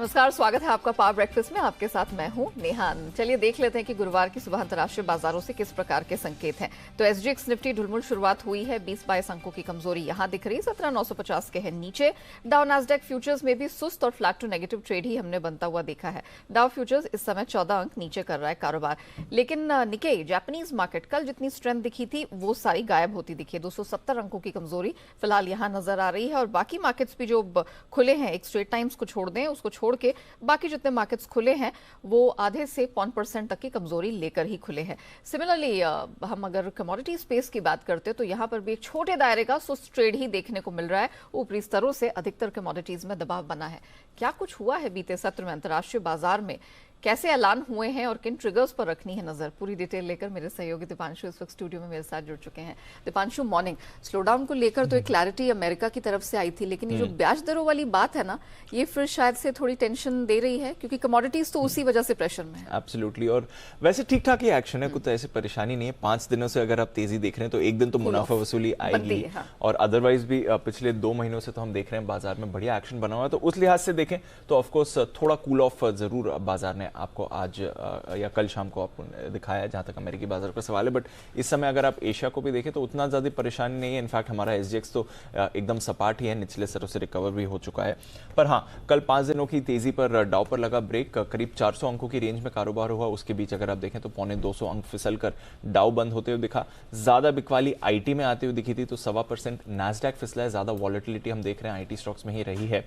नमस्कार, स्वागत है आपका पावर ब्रेकफास्ट में। आपके साथ मैं हूं नेहान। चलिए देख लेते हैं कि गुरुवार की सुबह अंतर्राष्ट्रीय बाजारों से किस प्रकार के संकेत हैं। तो एसजीएक्स निफ्टी ढुलमुल शुरुआत हुई है, 20-22 अंकों की कमजोरी यहां दिख रही, 17,950 के है नीचे। डाउ नास्डैक फ्यूचर्स में भी सुस्त और फ्लैट टू नेगेटिव ट्रेड ही हमने बनता हुआ देखा है। डाउ फ्यूचर्स इस समय 14 अंक नीचे कर रहा है कारोबार, लेकिन निकेई जापानीज मार्केट कल जितनी स्ट्रेंथ दिखी थी वो सारी गायब होती दिखी। 270 अंकों की कमजोरी फिलहाल यहां नजर आ रही है और बाकी मार्केट्स भी जो खुले हैं, एक स्ट्रेट टाइम्स को छोड़ दें, उसको छोड़ के बाकी जितने मार्केट्स खुले हैं वो आधे से 1% तक की कमजोरी लेकर ही खुले हैं। सिमिलरली हम अगर कमोडिटी स्पेस की बात करते हैं तो यहां पर भी एक छोटे दायरे का सुस्त ट्रेड ही देखने को मिल रहा है। ऊपरी स्तरों से अधिकतर कमोडिटीज में दबाव बना है। क्या कुछ हुआ है बीते सत्र में अंतर्राष्ट्रीय बाजार में, कैसे ऐलान हुए हैं और किन ट्रिगर्स पर रखनी है नजर, पूरी डिटेल लेकर मेरे सहयोगी दीपांशु इस वक्त स्टूडियो में मेरे साथ जुड़ चुके हैं। दीपांशु, मॉर्निंग। स्लोडाउन को लेकर तो एक क्लैरिटी अमेरिका की तरफ से आई थी, लेकिन ये जो ब्याज दरों वाली बात है ना, ये फिर शायद से थोड़ी टेंशन दे रही है, क्योंकि कमोडिटीज तो उसी वजह से प्रेशर में है। एब्सोल्युटली, और वैसे ठीक ठाक ही एक्शन है, कुछ ऐसी परेशानी नहीं है। 5 दिनों से अगर आप तेजी देख रहे हैं तो एक दिन तो मुनाफा वसूली आएगी, और अदरवाइज भी पिछले 2 महीनों से तो हम देख रहे हैं बाजार में बढ़िया एक्शन बना हुआ है। तो उस लिहाज से देखें तो ऑफकोर्स थोड़ा कूल ऑफ जरूर बाजार ने आपको आज या कल शाम को आपको दिखाया है, जहां तक अमेरिकी बाजार का सवाल है। बट इस समय अगर आप एशिया को भी देखें तो उतना ज्यादा परेशानी नहीं है। इनफैक्ट हमारा एसजीएक्स तो एकदम सपाट ही है, निचले स्तरों से रिकवर भी हो चुका है। पर हाँ, कल 5 दिनों की तेजी पर डाउ पर लगा ब्रेक, करीब 400 अंकों की रेंज में कारोबार हुआ। उसके बीच अगर आप देखें तो 250 अंक फिसल कर डाउ बंद होते हुए दिखा। ज्यादा बिकवाली आईटी में आते हुए दिखी थी, तो 1.25% नैस्डैक फिसला है। ज्यादा वॉलेटिलिटी हम देख रहे हैं आईटी स्टॉक्स में ही रही है।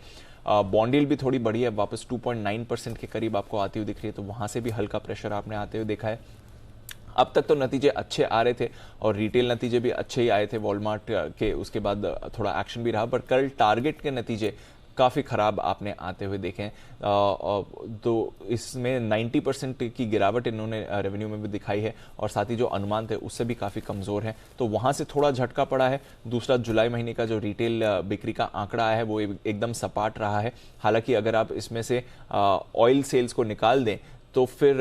बॉन्ड यील्ड भी थोड़ी बढ़ी है, वापस 2.9% के करीब आपको आती हुई दिख रही है, तो वहां से भी हल्का प्रेशर आपने आते हुए देखा है। अब तक तो नतीजे अच्छे आ रहे थे और रिटेल नतीजे भी अच्छे ही आए थे वॉलमार्ट के, उसके बाद थोड़ा एक्शन भी रहा। पर कल टारगेट के नतीजे काफ़ी ख़राब आपने आते हुए देखे। तो इसमें 90% की गिरावट इन्होंने रेवेन्यू में भी दिखाई है, और साथ ही जो अनुमान थे उससे भी काफ़ी कमज़ोर है, तो वहाँ से थोड़ा झटका पड़ा है। दूसरा, जुलाई महीने का जो रिटेल बिक्री का आंकड़ा आया है वो एकदम सपाट रहा है। हालांकि अगर आप इसमें से ऑयल सेल्स को निकाल दें तो फिर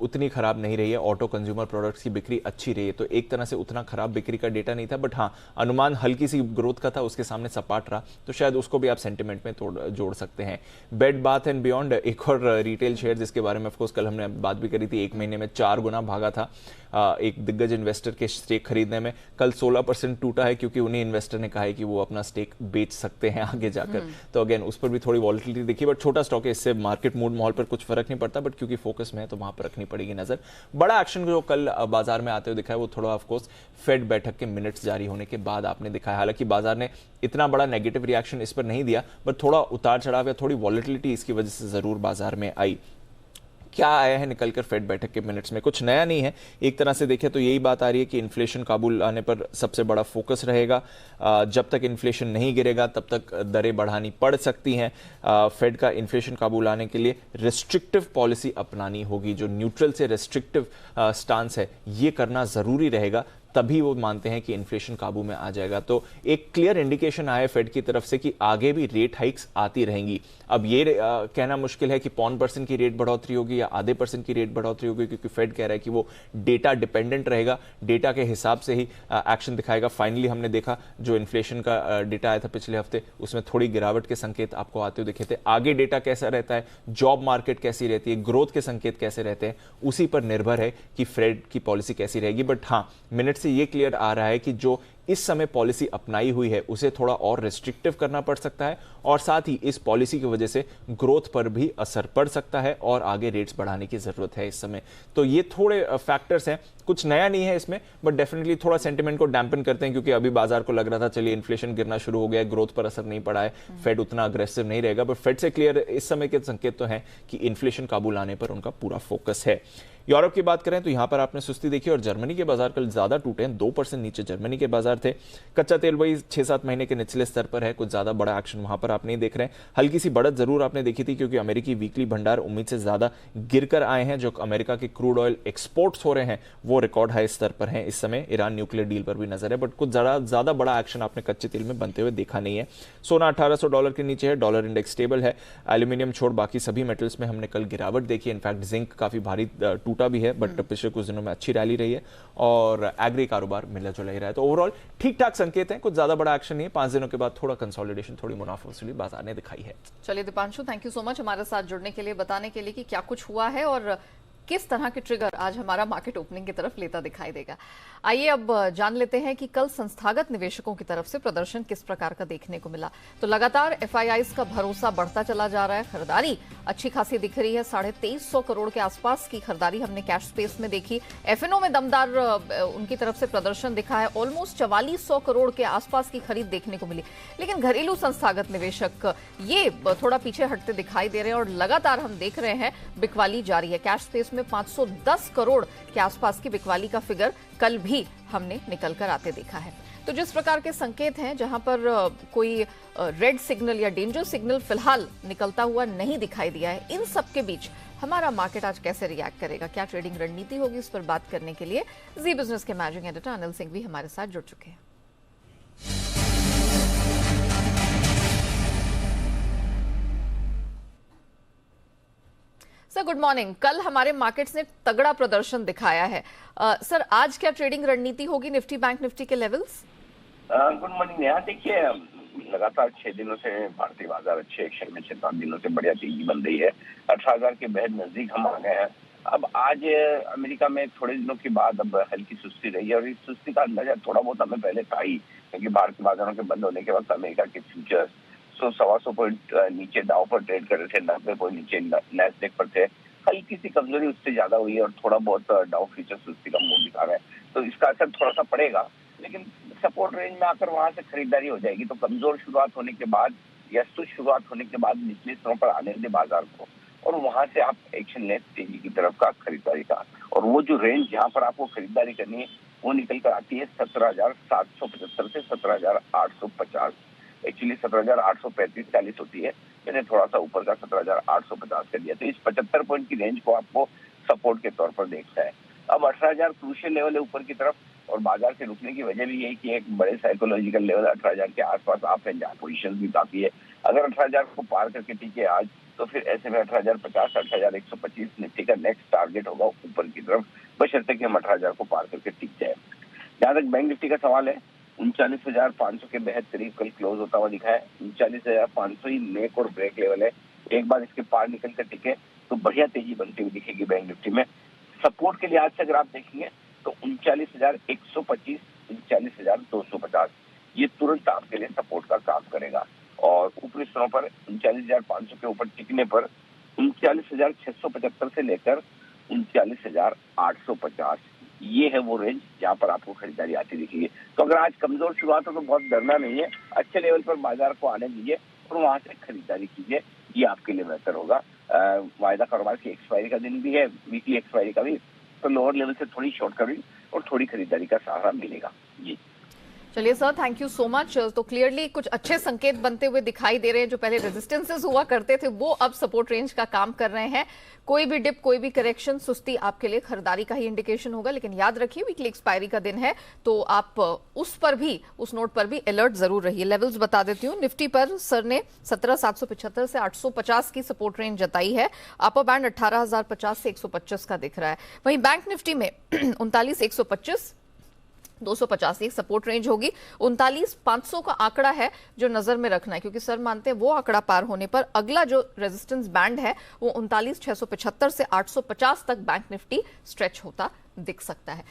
उतनी खराब नहीं रही है। ऑटो कंज्यूमर प्रोडक्ट्स की बिक्री अच्छी रही है, तो एक तरह से उतना खराब बिक्री का डेटा नहीं था। बट हाँ, अनुमान हल्की सी ग्रोथ का था, उसके सामने सपाट रहा, तो शायद उसको भी आप सेंटिमेंट में जोड़ सकते हैं। बेड बाथ एंड बियॉन्ड एक और रिटेल शेयर जिसके बारे में ऑफकोर्स कल हमने बात भी करी थी, 1 महीने में 4 गुना भागा था एक दिग्गज इन्वेस्टर के स्टेक खरीदने में। कल 16% टूटा है, क्योंकि उन्हीं इन्वेस्टर ने कहा है कि वो अपना स्टेक बेच सकते हैं आगे जाकर। तो अगेन उस पर भी थोड़ी वॉलिटिलिटी दिखी, बट छोटा स्टॉक है, इससे मार्केट मूड माहौल पर कुछ फर्क नहीं पड़ता, बट क्योंकि फोकस में है तो वहां पर रखनी पड़ेगी नजर। बड़ा एक्शन जो कल बाजार में आते हुए दिखा है वो थोड़ा ऑफकोर्स फेड बैठक के मिनट्स जारी होने के बाद आपने दिखा है। हालांकि बाजार ने इतना बड़ा नेगेटिव रिएक्शन इस पर नहीं दिया, बट थोड़ा उतार चढ़ाव या थोड़ी वॉलिटिलिटी इसकी वजह से जरूर बाजार में आई। क्या आया है निकलकर फेड बैठक के मिनट्स में? कुछ नया नहीं है। एक तरह से देखें तो यही बात आ रही है कि इन्फ्लेशन काबू लाने पर सबसे बड़ा फोकस रहेगा। जब तक इन्फ्लेशन नहीं गिरेगा तब तक दरें बढ़ानी पड़ सकती हैं। फेड का इन्फ्लेशन काबू लाने के लिए रिस्ट्रिक्टिव पॉलिसी अपनानी होगी। जो न्यूट्रल से रिस्ट्रिक्टिव स्टांस है ये करना जरूरी रहेगा, तभी वो मानते हैं कि इन्फ्लेशन काबू में आ जाएगा। तो एक क्लियर इंडिकेशन आया फेड की तरफ से कि आगे भी रेट हाइक्स आती रहेंगी। अब ये कहना मुश्किल है कि 0.5% की रेट बढ़ोतरी होगी या आधे % की रेट बढ़ोतरी होगी, क्योंकि फेड कह रहा है कि वो डेटा डिपेंडेंट रहेगा, डेटा के हिसाब से ही एक्शन दिखाएगा। फाइनली हमने देखा जो इन्फ्लेशन का डेटा आया था पिछले हफ्ते, उसमें थोड़ी गिरावट के संकेत आपको आते हुए दिखे थे। आगे डेटा कैसा रहता है, जॉब मार्केट कैसी रहती है, ग्रोथ के संकेत कैसे रहते हैं, उसी पर निर्भर है कि फेड की पॉलिसी कैसी रहेगी। बट हाँ, मिनट से ये क्लियर आ रहा है कि जो इस समय पॉलिसी अपनाई हुई है उसे थोड़ा और रिस्ट्रिक्टिव करना पड़ सकता है, और साथ ही इस पॉलिसी की वजह से ग्रोथ पर भी असर पड़ सकता है और आगे रेट्स बढ़ाने की जरूरत है इस समय। तो ये थोड़े फैक्टर्स हैं, कुछ नया नहीं है इसमें, बट डेफिनेटली थोड़ा सेंटिमेंट को डैम्पन करते हैं, क्योंकि अभी बाजार को लग रहा था चलिए इन्फ्लेशन गिरना शुरू हो गया है, ग्रोथ पर असर नहीं पड़ा है, फेड उतना अग्रेसिव नहीं रहेगा। बट फेड से क्लियर इस समय के संकेत तो हैं कि इन्फ्लेशन काबू लाने पर उनका पूरा फोकस है। यूरोप की बात करें तो यहां पर आपने सुस्ती देखी, और जर्मनी के बाजार कल ज्यादा टूटे हैं, 2% नीचे जर्मनी के बाजार थे। कच्चा तेल वही 6-7 महीने के निचले स्तर पर है, कुछ ज्यादा बड़ा एक्शन वहां पर आप नहीं देख रहे हैं। हल्की सी बढ़त जरूर आपने देखी थी, क्योंकि अमेरिकी वीकली भंडार उम्मीद से ज्यादा गिरकर आए हैं। जो अमेरिका के क्रूड ऑयल एक्सपोर्ट्स हो रहे हैं वो रिकॉर्ड हाई स्तर पर हैं इस समय। ईरान न्यूक्लियर डील पर भी नजर है, बट कुछ ज्यादा बड़ा एक्शन आपने कच्चे तेल में बनते हुए देखा नहीं है। सोना $1800 के नीचे है, डॉलर इंडेक्स स्टेबल है। एल्यूमिनियम छोड़ बाकी सभी मेटल्स में हमने कल गिरावट देखी। इनफैक्ट जिंक काफी भारी टूटा भी है, बट पिछले कुछ दिनों में अच्छी रैली रही है, और एग्री कारोबार मिला जुला ही रहा है। तो ओवरऑल ठीक ठाक संकेत हैं, कुछ ज्यादा बड़ा एक्शन नहीं है। 5 दिनों के बाद थोड़ा कंसोलिडेशन, थोड़ी मुनाफा वसूली बाजार ने दिखाई है। चलिए Deepanshu, thank you so much हमारे साथ जुड़ने के लिए, बताने के लिए कि क्या कुछ हुआ है और किस तरह के ट्रिगर आज हमारा मार्केट ओपनिंग की तरफ लेता दिखाई देगा। आइए अब जान लेते हैं कि कल संस्थागत निवेशकों की तरफ से प्रदर्शन किस प्रकार का देखने को मिला। तो लगातार एफआईआईज का भरोसा बढ़ता चला जा रहा है, खरीदारी अच्छी खासी दिख रही है। 2350 करोड़ के आसपास की खरीदारी हमने कैश स्पेस में देखी। एफएनओ में दमदार उनकी तरफ से प्रदर्शन दिखा है, ऑलमोस्ट 4400 करोड़ के आसपास की खरीद देखने को मिली। लेकिन घरेलू संस्थागत निवेशक ये थोड़ा पीछे हटते दिखाई दे रहे हैं और लगातार हम देख रहे हैं बिकवाली जारी है। कैश स्पेस में 510 करोड़ के आसपास की बिकवाली का फिगर कल भी हमने निकल कर आते देखा है। तो जिस प्रकार के संकेत हैं, जहां पर कोई रेड सिग्नल या डेंजर सिग्नल फिलहाल निकलता हुआ नहीं दिखाई दिया है, इन सब के बीच हमारा मार्केट आज कैसे रिएक्ट करेगा, क्या ट्रेडिंग रणनीति होगी, इस पर बात करने के लिए जी बिजनेस के मैनेजिंग एडिटर अनिल सिंह भी हमारे साथ जुड़ चुके हैं। Sir good morning. कल हमारे मार्केट्स ने तगड़ा प्रदर्शन दिखाया है। सर आज क्या ट्रेडिंग रणनीति होगी निफ्टी बैंक निफ्टी के लेवल्स? Good morning Neha. देखिए, लगातार 6 दिनों से भारतीय बाजार अच्छे एक्शन में, 6-7 दिनों से बढ़िया तेजी बन रही है। 18,000 के बेहद नजदीक हम आ गए हैं। अब आज अमेरिका में थोड़े दिनों के बाद अब हल्की सुस्ती रही है और इस सुस्ती का अंदाजा थोड़ा बहुत हमें पहले था ही, क्योंकि भारतीय बाजारों के बंद होने के वक्त अमेरिका के फ्यूचर्स 100-125 पॉइंट नीचे डाउ पर ट्रेड कर रहे थे, 90 पॉइंट नीचे नैस्डैक पर थे। हल्की सी कमजोरी उससे ज्यादा हुई है और थोड़ा बहुत डाउ फ्यूचर सुस्ती का मुंह दिखा रहे हैं, तो इसका असर थोड़ा सा पड़ेगा। लेकिन सपोर्ट रेंज में आकर वहां से खरीदारी हो जाएगी। तो कमजोर शुरुआत होने के बाद या सुस्त शुरुआत होने के बाद निचले स्तरों पर आने दे बाजार को और वहां से आप एक्शन लें तेजी की तरफ का, खरीदारी का। और वो जो रेंज जहां पर आपको खरीदारी करनी है वो निकल कर आती है 17,775 से 17,850। एक्चुअली 17,835-40 होती है, मैंने थोड़ा सा ऊपर का 17,850 कर दिया। तो इस 75 पॉइंट की रेंज को आपको सपोर्ट के तौर पर देखना है। अब 18,000 क्रूशियल लेवल है ऊपर की तरफ, और बाजार के रुकने की वजह भी यही कि एक बड़े साइकोलॉजिकल लेवल 18,000 के आसपास आप हैं, जहाँ पोजिशन भी काफी है। अगर 18,000 को पार करके टिके आज, तो फिर ऐसे में 18,050, 18,125 निफ्टी का नेक्स्ट टारगेट होगा ऊपर की तरफ, बशर्ते कि हम 18,000 को पार करके टिक जाए। जहाँ तक बैंक निफ्टी का सवाल है, 39,500 के बेहद करीब कल क्लोज होता हुआ दिखा है। 39,500 ही मेक और ब्रेक लेवल है। एक बार इसके पार निकल कर टिके तो बढ़िया तेजी बनती हुई दिखेगी बैंक निफ्टी में। सपोर्ट के लिहाज से अगर आप देखेंगे तो 39,125, 39,250 ये तुरंत आपके लिए सपोर्ट का काम करेगा। और ऊपरी स्तरों पर 39,500 के ऊपर टिकने पर 39,675 से लेकर 39,850 ये है वो रेंज जहाँ पर आपको खरीदारी आती दिखेगी। तो अगर आज कमजोर शुरुआत हो तो बहुत डरना नहीं है, अच्छे लेवल पर बाजार को आने दीजिए और वहां से खरीदारी कीजिए, ये आपके लिए बेहतर होगा। वायदा कारोबार की एक्सपायरी का दिन भी है, वीकली एक्सपायरी का भी, तो लोअर लेवल से थोड़ी शॉर्ट कवरिंग और थोड़ी खरीदारी का सहारा मिलेगा। जी चलिए sir, thank you so much. तो क्लियरली कुछ अच्छे संकेत बनते हुए दिखाई दे रहे हैं। जो पहले रेजिस्टेंसेस हुआ करते थे वो अब सपोर्ट रेंज का काम कर रहे हैं। कोई भी डिप, कोई भी करेक्शन, सुस्ती आपके लिए खरीदारी का ही इंडिकेशन होगा। लेकिन याद रखिए वीकली एक्सपायरी का दिन है, तो आप उस पर भी, उस नोट पर भी अलर्ट जरूर रहिए। लेवल्स बता देती हूँ। निफ्टी पर सर ने 17,775 से 850 की सपोर्ट रेंज जताई है। अपर बैंड 18,050 से 125 का दिख रहा है। वहीं बैंक निफ्टी में 39,125 250 एक सपोर्ट रेंज होगी। 39,500 का आंकड़ा है जो नजर में रखना है, क्योंकि सर मानते हैं वो आंकड़ा पार होने पर अगला जो रेजिस्टेंस बैंड है वो 39,675 से 850 तक बैंक निफ्टी स्ट्रेच होता दिख सकता है।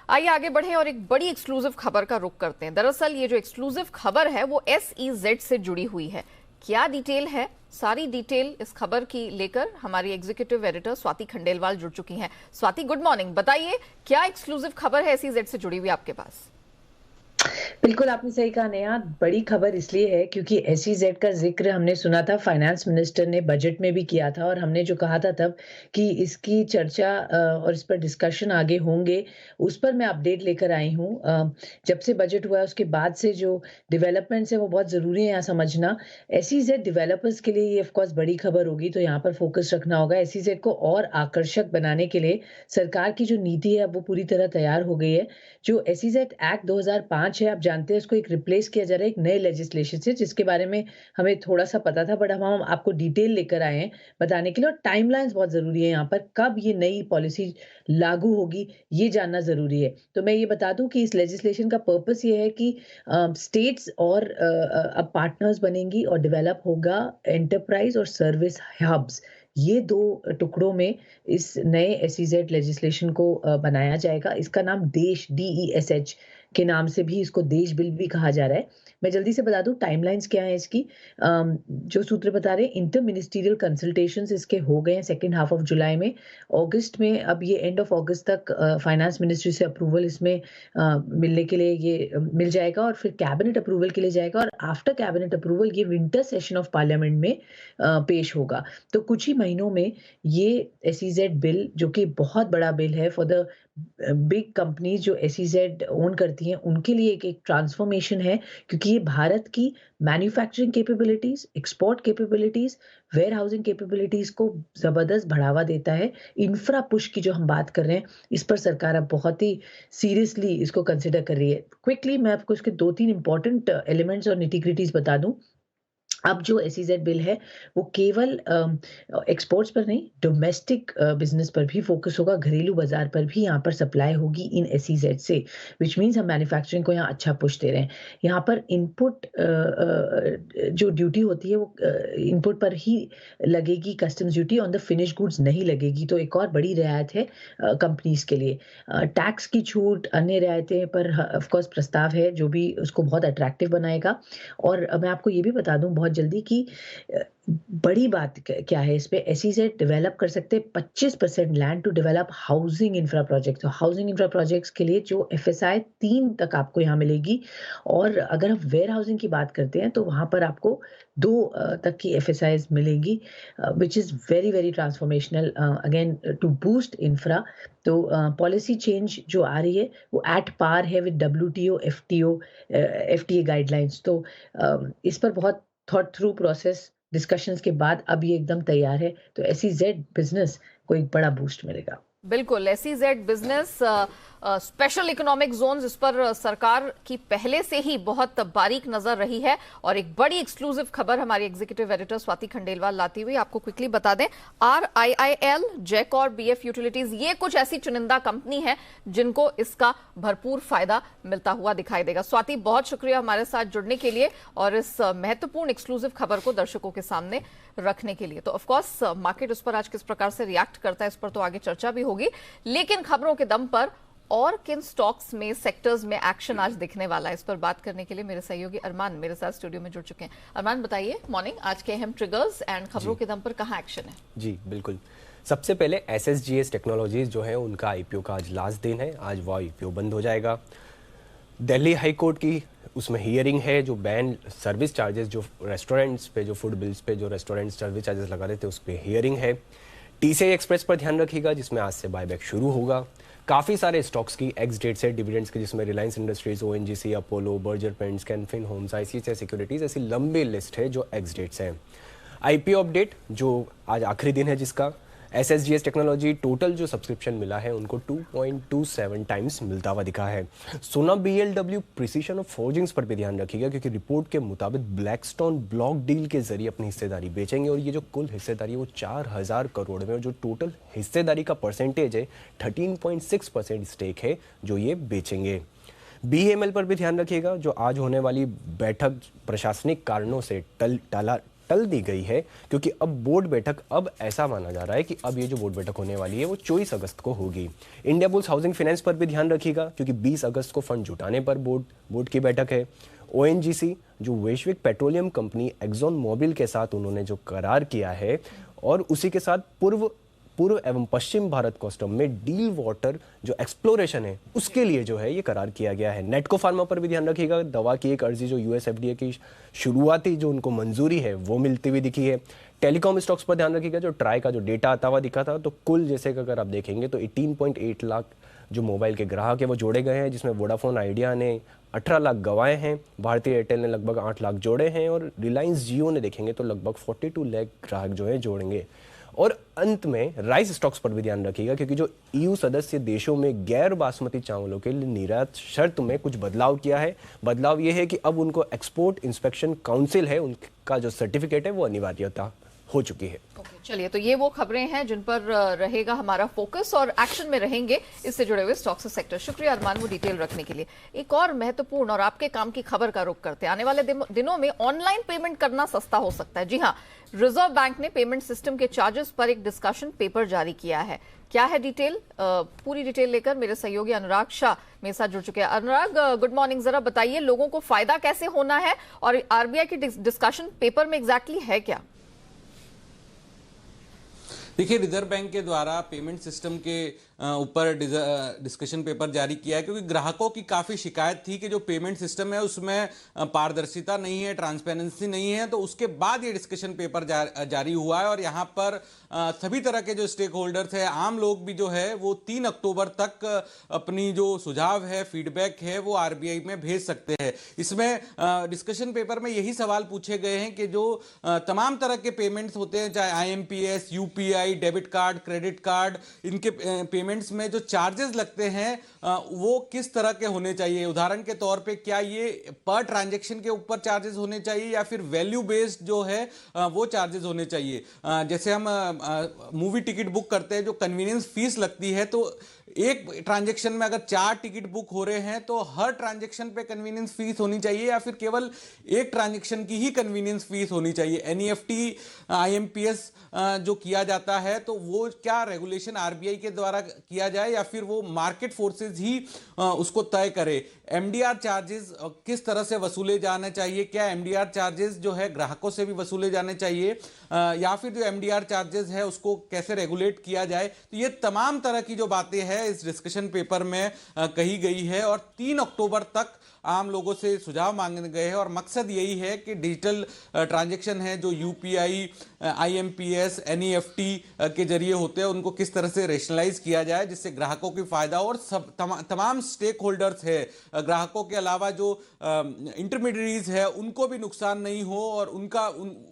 आइए आगे बढ़े और एक बड़ी एक्सक्लूसिव खबर का रुख करते हैं। दरअसल ये जो एक्सक्लूसिव खबर है वो SEZ से जुड़ी हुई है। क्या डिटेल है, सारी डिटेल इस खबर की लेकर हमारी एग्जीक्यूटिव एडिटर स्वाति खंडेलवाल जुड़ चुकी हैं। स्वाति गुड मॉर्निंग, बताइए क्या एक्सक्लूसिव खबर है SEZ से जुड़ी हुई आपके पास? बिल्कुल आपने सही कहा नेहा। बड़ी खबर इसलिए है क्योंकि SEZ का जिक्र हमने सुना था, फाइनेंस मिनिस्टर ने बजट में भी किया था और हमने जो कहा था तब कि इसकी चर्चा और इस पर डिस्कशन आगे होंगे, उस पर मैं अपडेट लेकर आई हूँ। जब से बजट हुआ है उसके बाद से जो डेवलपमेंट्स है वो बहुत ज़रूरी है यहाँ समझना। SEZ डेवलपर्स के लिए ये ऑफकोर्स बड़ी खबर होगी, तो यहाँ पर फोकस रखना होगा। SEZ को और आकर्षक बनाने के लिए सरकार की जो नीति है वो पूरी तरह तैयार हो गई है। जो SEZ एक्ट 2005 है, आप जानते हैं इसको एक रिप्लेस किया जा रहा है एक नए लेजिस्लेशन से, जिसके बारे में हमें थोड़ा-सा पता था, बट हम आपको डिटेल लेकर आए हैं बताने के लिए। और टाइमलाइन्स बहुत ज़रूरी है यहाँ पर, कब ये नई पॉलिसी लागू होगी, ये जानना ज़रूरी है। तो मैं ये बता दूँ कि इस लेजिस्लेशन का पर्पस ये है कि स्टेट्स और अब पार्टनर्स बनेंगी और डेवलप होगा एंटरप्राइज़ और सर्विस हब्स। ये 2 टुकड़ों में इस नए एसईजेड लेजिस्लेशन को बनाया जाएगा। इसका नाम देश DESH के नाम से भी इसको देश बिल भी कहा जा रहा है। मैं जल्दी से बता दूँ टाइमलाइन्स क्या है इसकी। जो सूत्र बता रहे हैं इंटर मिनिस्टीरियल कंसल्टेशंस इसके हो गए हैं सेकंड हाफ ऑफ जुलाई में। अगस्त में अब ये एंड ऑफ अगस्त तक फाइनेंस मिनिस्ट्री से अप्रूवल इसमें मिलने के लिए ये मिल जाएगा और फिर कैबिनेट अप्रूवल के लिए जाएगा और आफ्टर कैबिनेट अप्रूवल ये विंटर सेशन ऑफ पार्लियामेंट में पेश होगा। तो कुछ ही महीनों में ये एसईजेड बिल, जो कि बहुत बड़ा बिल है फॉर द बिग कंपनीज जो एसईजेड ओन करती हैं, उनके लिए एक ट्रांसफॉर्मेशन है, क्योंकि ये भारत की manufacturing capabilities, export capabilities, warehousing capabilities को जबरदस्त बढ़ावा देता है। इंफ्रा पुश की जो हम बात कर रहे हैं, इस पर सरकार अब बहुत ही सीरियसली इसको कंसिडर कर रही है। क्विकली मैं आपको इसके 2-3 इंपॉर्टेंट एलिमेंट्स और निटी-ग्रिटीज बता दूं। अब जो एसईजेड बिल है वो केवल एक्सपोर्ट्स पर नहीं, डोमेस्टिक बिजनेस पर भी फोकस होगा, घरेलू बाजार पर भी यहाँ पर सप्लाई होगी इन एसईजेड से, विच मीन्स हम मैन्युफैक्चरिंग को यहाँ अच्छा पुश दे रहे हैं। यहाँ पर इनपुट जो ड्यूटी होती है वो इनपुट पर ही लगेगी, customs duty on the finish goods नहीं लगेगी, तो एक और बड़ी रियायत है कंपनीज के लिए। टैक्स की छूट, अन्य रियायतें पर ऑफकोर्स प्रस्ताव है जो भी उसको बहुत अट्रैक्टिव बनाएगा। और मैं आपको ये भी बता दूं बहुत जल्दी कि बड़ी बात क्या है इस पे, एसईजेड डेवलप कर सकते हैं 25% land to develop housing infra project. तो हाउसिंग इंफ्रा प्रोजेक्ट्स के लिए जो एफएसआई 3 तक आपको यहाँ मिलेगी, और अगर हम वेयर हाउसिंग की बात करते हैं तो वहाँ पर आपको 2 तक की एफएसआईज मिलेगी, which is very very transformational again to boost infra. तो पॉलिसी चेंज जो आ रही है वो एट पार है विद WTO FTA गाइडलाइंस। तो इस पर बहुत थॉट थ्रू प्रोसेस डिस्कशंस के बाद अब ये एकदम तैयार है, तो एसईजेड बिजनेस को एक बड़ा बूस्ट मिलेगा। बिल्कुल, SEZ business special economic zones, इस पर सरकार की पहले से ही बहुत बारीक नजर रही है। और एक बड़ी एक्सक्लूसिव खबर हमारी एग्जीक्यूटिव एडिटर स्वाति खंडेलवाल लाती हुई आपको क्विकली बता दें, RIIL, जैक और BF यूटिलिटीज, ये कुछ ऐसी चुनिंदा कंपनी है जिनको इसका भरपूर फायदा मिलता हुआ दिखाई देगा। स्वाति, बहुत शुक्रिया हमारे साथ जुड़ने के लिए और इस महत्वपूर्ण एक्सक्लूसिव खबर को दर्शकों के सामने रखने के लिए। तो ऑफकोर्स मार्केट उस पर आज किस प्रकार से रिएक्ट करता है इस पर तो आगे चर्चा भी होगी, लेकिन खबरों के दम पर और किन स्टॉक्स में, सेक्टर्स में एक्शन आज दिखने वाला है, इस पर बात करने के लिए मेरे सहयोगी अरमान मेरे साथ स्टूडियो में जुड़ चुके हैं। अरमान, बताइए मॉर्निंग आज के अहम ट्रिगर्स एंड खबरों के दम पर कहां एक्शन है? जी बिल्कुल, सबसे पहले SSGS टेक्नोलॉजीज जो है उनका IPO का आज लास्ट दिन है, आज वो IPO बंद हो जाएगा। दिल्ली हाई कोर्ट की उसमें हियरिंग है, जो बैन सर्विस चार्जेस जो रेस्टोरेंट्स पे, जो फूड बिल्स पे जो रेस्टोरेंट सर्विस चार्जेस लगा रहे थे, उस पर हियरिंग है। TCI एक्सप्रेस पर ध्यान रखिएगा, जिसमें आज से बायबैक शुरू होगा। काफ़ी सारे स्टॉक्स की एक्स डेट्स है डिविडेंड्स की, जिसमें Reliance Industries, ONGC, Apollo, Berger Paints, Canfin Homes, ICICI securities, ऐसी लंबी लिस्ट है जो एक्स डेट्स हैं। IPO अपडेट जो आज आखिरी दिन है जिसका, SSGS टेक्नोलॉजी टोटल जो सब्सक्रिप्शन मिला है उनको 2.27 टाइम्स मिलता हुआ दिखा है। सोना BLW प्रिसीशन ऑफ फोर्जिंग्स पर भी ध्यान रखिएगा, क्योंकि रिपोर्ट के मुताबिक ब्लैकस्टोन ब्लॉक डील के जरिए अपनी हिस्सेदारी बेचेंगे और ये जो कुल हिस्सेदारी है वो 4000 करोड़ में, और जो टोटल हिस्सेदारी का परसेंटेज है 13.6% स्टेक है जो ये बेचेंगे। BEML पर भी ध्यान रखिएगा, जो आज होने वाली बैठक प्रशासनिक कारणों से टल दी गई है, क्योंकि अब बोर्ड बैठक, अब ऐसा माना जा रहा है कि अब ये जो बोर्ड बैठक होने वाली है वो 24 अगस्त को होगी। इंडिया बुल्स हाउसिंग फाइनेंस पर भी ध्यान रखिएगा, क्योंकि 20 अगस्त को फंड जुटाने पर बोर्ड की बैठक है। ONGC जो वैश्विक पेट्रोलियम कंपनी एक्सॉन मोबिल के साथ उन्होंने जो करार किया है, और उसी के साथ पूर्व एवं पश्चिम भारत कोस्टम में डील वाटर जो एक्सप्लोरेशन है उसके लिए जो है ये करार किया गया है। नेटको फार्मा पर भी ध्यान रखिएगा, दवा की एक अर्जी जो US FDA की शुरुआती जो उनको मंजूरी है वो मिलती हुई दिखी है। टेलीकॉम स्टॉक्स पर ध्यान रखिएगा, जो ट्राई का जो डेटा आता हुआ दिखा था, तो कुल जैसे कि अगर आप देखेंगे तो 18.8 लाख जो मोबाइल के ग्राहक है वो जोड़े गए हैं, जिसमें वोडाफोन आइडिया ने 18 लाख गंवाए हैं, भारतीय एयरटेल ने लगभग 8 लाख जोड़े हैं, और रिलायंस जियो ने देखेंगे तो लगभग 42 लाख ग्राहक जो है जोड़ेंगे। और अंत में राइस स्टॉक्स पर भी ध्यान रखिएगा, क्योंकि जो EU सदस्य देशों में गैर बासमती चावलों के लिए निर्यात शर्त में कुछ बदलाव किया है। बदलाव ये है कि अब उनको एक्सपोर्ट इंस्पेक्शन काउंसिल है, उनका जो सर्टिफिकेट है वो अनिवार्यता हो चुकी है। चलिए, तो ये वो खबरें हैं जिन पर रहेगा हमारा फोकस और एक्शन में रहेंगे इससे जुड़े हुए स्टॉक्स सेक्टर। शुक्रिया अरमान वो डिटेल रखने के लिए। एक और महत्वपूर्ण और आपके काम की खबर का रुख करते हैं। आने वाले दिनों में ऑनलाइन पेमेंट करना सस्ता हो सकता है। जी हाँ, रिजर्व बैंक ने पेमेंट सिस्टम के चार्जेस पर एक डिस्कशन पेपर जारी किया है। क्या है डिटेल? पूरी डिटेल लेकर मेरे सहयोगी अनुराग शाह मेरे साथ जुड़ चुके हैं। अनुराग, गुड मॉर्निंग। जरा बताइए लोगों को फायदा कैसे होना है और आरबीआई की डिस्कशन पेपर में एग्जैक्टली है क्या? देखिए, रिजर्व बैंक के द्वारा पेमेंट सिस्टम के ऊपर डिस्कशन पेपर जारी किया है, क्योंकि ग्राहकों की काफ़ी शिकायत थी कि जो पेमेंट सिस्टम है उसमें पारदर्शिता नहीं है, ट्रांसपेरेंसी नहीं है। तो उसके बाद ये डिस्कशन पेपर जारी हुआ है और यहाँ पर सभी तरह के जो स्टेक होल्डर्स हैं, आम लोग भी जो है वो 3 अक्टूबर तक अपनी जो सुझाव है, फीडबैक है, वो आरबीआई में भेज सकते हैं। इसमें डिस्कशन पेपर में यही सवाल पूछे गए हैं कि जो तमाम तरह के पेमेंट्स होते हैं, चाहे IMPS, UPI, debit card, credit card, इनके पेमेंट्स में जो चार्जेस लगते हैं वो किस तरह के होने चाहिए। उदाहरण के तौर पे क्या ये पर ट्रांजैक्शन के ऊपर चार्जेस होने चाहिए या फिर वैल्यू बेस्ड जो है वो चार्जेस होने चाहिए। जैसे हम मूवी टिकट बुक करते हैं, जो कन्वीनियंस फीस लगती है, तो एक ट्रांजैक्शन में अगर 4 टिकट बुक हो रहे हैं तो हर ट्रांजैक्शन पे कन्वीनियंस फीस होनी चाहिए या फिर केवल एक ट्रांजैक्शन की ही कन्वीनियंस फीस होनी चाहिए। NEFT, IMPS जो किया जाता है तो वो क्या रेगुलेशन आरबीआई के द्वारा किया जाए या फिर वो मार्केट फोर्सेस ही उसको तय करे। MDR चार्जेस किस तरह से वसूले जाने चाहिए, क्या MDR चार्जेस जो है ग्राहकों से भी वसूले जाने चाहिए या फिर जो MDR चार्जेस है उसको कैसे रेगुलेट किया जाए। तो ये तमाम तरह की जो बातें हैं इस डिस्कशन पेपर में कही गई है और 3 अक्टूबर तक आम लोगों से सुझाव मांगे गए हैं और मकसद यही है कि डिजिटल ट्रांजैक्शन है जो UPI, IMPS, NEFT के जरिए होते हैं उनको किस तरह से रेशनलाइज किया जाए जिससे ग्राहकों की फायदा और सब तमाम स्टेक होल्डर्स है, ग्राहकों के अलावा जो इंटरमीडियरीज है उनको भी नुकसान नहीं हो और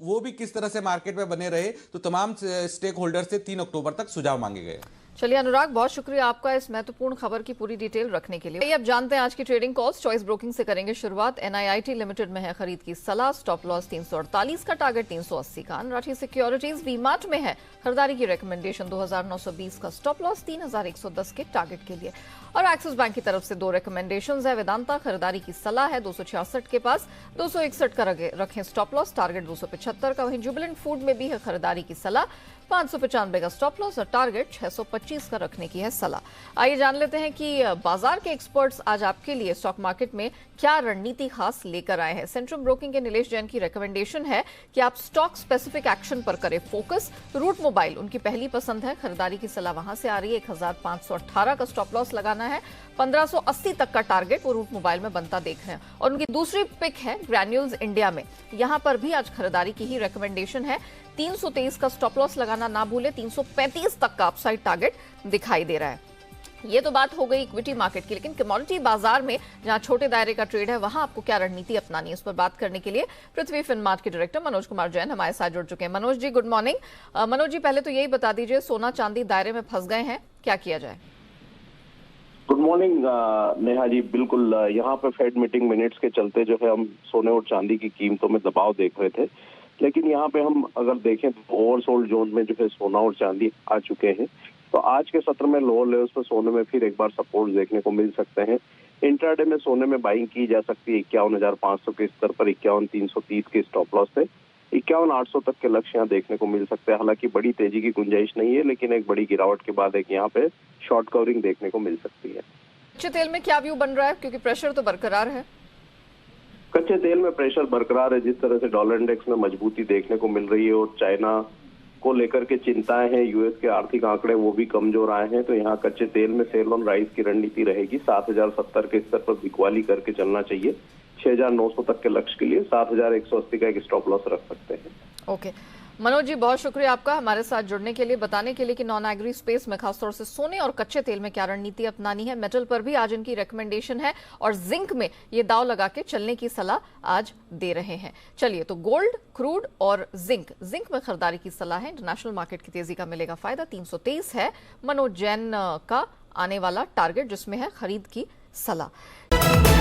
वो भी किस तरह से मार्केट में बने रहे। तो तमाम स्टेक होल्डर से 3 अक्टूबर तक सुझाव मांगे गए। चलिए अनुराग, बहुत शुक्रिया आपका इस महत्वपूर्ण खबर की पूरी डिटेल रखने के लिए। अब जानते हैं आज की ट्रेडिंग कॉल्स। चॉइस ब्रोकिंग से करेंगे शुरुआत। NIIT लिमिटेड में है खरीद की सलाह, स्टॉप लॉस 348 का, टारगेट 380 का। राठी सिक्योरिटीज वी-मार्ट में है खरीदारी की रिकमेंडेशन, 2920 का स्टॉप लॉस, 3110 के टारगेट के लिए। और एक्सिस बैंक की तरफ से 2 रिकमेंडेशंस है। वेदांता खरीदारी की सलाह है 266 के पास, 261 का रखें स्टॉप लॉस, टारगेट 275 का। वहीं जुबिलेंट फूड में भी है खरीदारी की सलाह, 595 का स्टॉप लॉस और टारगेट 625 का रखने की है सलाह। आइए जान लेते हैं कि बाजार के एक्सपर्ट्स आज आपके लिए स्टॉक मार्केट में क्या रणनीति खास लेकर आए हैं। सेंट्रम ब्रोकिंग के नीलेश जैन की रिकमेंडेशन है कि आप स्टॉक स्पेसिफिक एक्शन पर करें फोकस। रूट मोबाइल उनकी पहली पसंद है, खरीदारी की सलाह वहां से आ रही है। 1518 का स्टॉप लॉस लगाना है, 1580 तक का टारगेट वो रूट मोबाइल में बनता देख रहे हैं। और उनकी दूसरी पिक है ग्रैन्यूल्स इंडिया में, यहां पर भी आज खरीदारी की ही रिकमेंडेशन है। 323 का स्टॉप लॉस लगाना ना भूले, 335 तक का अपसाइड टारगेट दिखाई दे रहा है। ये तो बात हो गई इक्विटी मार्केट की, लेकिन कमोडिटी बाजार में जहां छोटे दायरे का ट्रेड है वहां आपको क्या रणनीति अपनानी है, उस पर बात करने के लिए पृथ्वी फिनमार्ट के डायरेक्टर मनोज कुमार जैन हमारे साथ जुड़ चुके हैं। Manoj ji, good morning. मनोज जी, पहले तो यही बता दीजिए, सोना चांदी दायरे में फंस गए हैं, क्या किया जाए? Good morning Neha ji. बिल्कुल, यहाँ पे फेड मीटिंग मिनट्स के चलते जो है हम सोने और चांदी की कीमतों में दबाव देख रहे थे, लेकिन यहाँ पे हम अगर देखें तो ओवरसोल्ड जोन में जो है सोना और चांदी आ चुके हैं। तो आज के सत्र में लोअर लेवल्स पर सोने में फिर एक बार सपोर्ट देखने को मिल सकते हैं। इंट्राडे में सोने में बाइंग की जा सकती है 51,500 के स्तर पर, 51,330 के स्टॉप लॉस से 51,800 तक के लक्ष्य यहाँ देखने को मिल सकते हैं। हालांकि बड़ी तेजी की गुंजाइश नहीं है, लेकिन एक बड़ी गिरावट के बाद एक यहाँ पे शॉर्ट कवरिंग देखने को मिल सकती है। कच्चे तेल में क्या व्यू बन रहा है, क्योंकि प्रेशर तो बरकरार है? कच्चे तेल में प्रेशर बरकरार है। जिस तरह से डॉलर इंडेक्स में मजबूती देखने को मिल रही है और चाइना को लेकर के चिंताएं हैं, यूएस के आर्थिक आंकड़े वो भी कमजोर आए हैं, तो यहाँ कच्चे तेल में सेल ऑन राइज की रणनीति रहेगी। 7,070 के स्तर पर बिकवाली करके चलना चाहिए। 6,900 तक के लक्ष्य के लिए 7,180 का एक स्टॉप लॉस रख सकते हैं। ओके, मनोज जी, बहुत शुक्रिया आपका हमारे साथ जुड़ने के लिए, बताने के लिए कि नॉन एग्री स्पेस में खासतौर से सोने और कच्चे तेल में क्या रणनीति अपनानी है। मेटल पर भी आज इनकी रिकमेंडेशन है और जिंक में ये दाव लगा के चलने की सलाह आज दे रहे हैं। चलिए, तो गोल्ड, क्रूड और जिंक में खरीदारी की सलाह है। इंटरनेशनल मार्केट की तेजी का मिलेगा फायदा। 323 है मनोज जैन का आने वाला टारगेट, जिसमें है खरीद की सलाह।